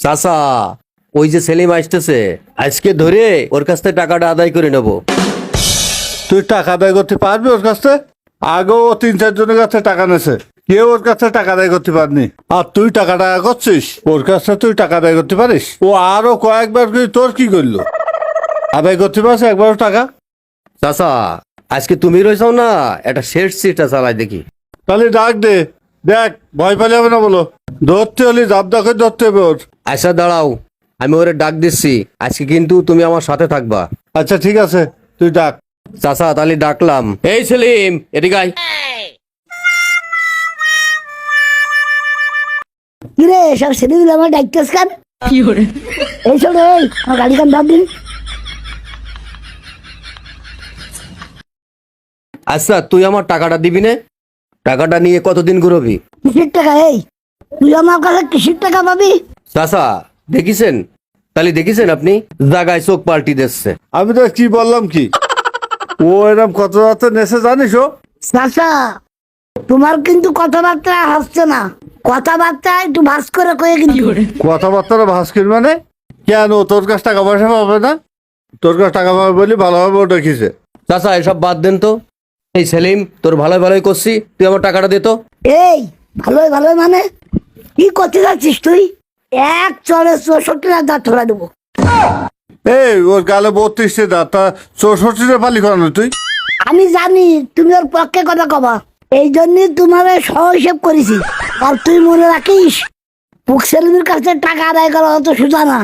চাচা, ওই যে সেলিম আসতেছে, আজকে ধরে ওর কাছ থেকে টাকাটা আদায় করে নেব। তুই টাকা আদায় করতে পারবি ওর কাছে? আগেও ও 3-4 জনের কাছে টাকা নেছে, কেউ ওর কাছে টাকা আদায় করতে পারনি। আর তুই টাকা করছিস ওর কাছে, তুই টাকা আদায় করতে পারিস? ও আরো কয়েকবার করে তোর কি করলো? আদায় করতে পারছিস একবারও টাকা? চাচা, আজকে তুমি রয়েছ না, একটা শেষ সিটটা চালাই দেখি। তাহলে ডাক দে, দেখ ভয় পেলে হবে না বলো। ধরতে হলে জাবদা করে ধরতে হবে ওর। আচ্ছা দাঁড়াও, আমি ওরে ডাক দিচ্ছি। আজকে কিন্তু তুমি আমার সাথে থাকবা। আচ্ছা ঠিক আছে, তুই ডাক। চাচা তাহলে ডাকলাম। এই সেলিম, এদিকে আয়। কিরে সব ছেড়ে দিলে আমার ডাইতেস কান এই শোন, এই আমার গাড়ি কান ভাব দিন। আচ্ছা, তুই আমার টাকাটা দিবি না? টাকাটা নিয়ে কতদিন ঘুরবি? কিসের টাকা? এই তুই আমার কাছে কিসের টাকা পাবি? চাচা দেখিছেন, তাহলে দেখিছেন আপনি জায়গায় চোখ পাল্টি দিচ্ছে। আমি তো কি বললাম কি, ও এরকম কত রাতে নেছে জানিস? ও চাচা, তোমার কিন্তু কথাবার্তা হচ্ছে না, কথাবার্তা একটু ভাস করে কয়ে কিন্তু। কথাবার্তা ভাস্কির মানে কেন? তোর কাছে টাকা পয়সা পাবে না? তোর কাছে টাকা পাবে বলি ভালোভাবে ও দেখিছে। চাচা এসব বাদ দেন তো। এই সেলিম, তোর ভালোই ভালোই করছি, তুই আমার টাকাটা দে তো। এই ভালোই ভালোই মানে কি করতে যাচ্ছিস তুই? এক চড়ে 64 দাঁত ধরা দেবো। এই ওর গালে 32 দাঁত, তা 64 পালি করানো তুই? আমি জানি তুমি ওর পক্ষে কথা কবা, এই জন্যই তোমার সহ হিসেব করেছি। আর তুই মনে রাখিস, পুক সেলিমের কাছে টাকা আদায় করা অত সোজা না।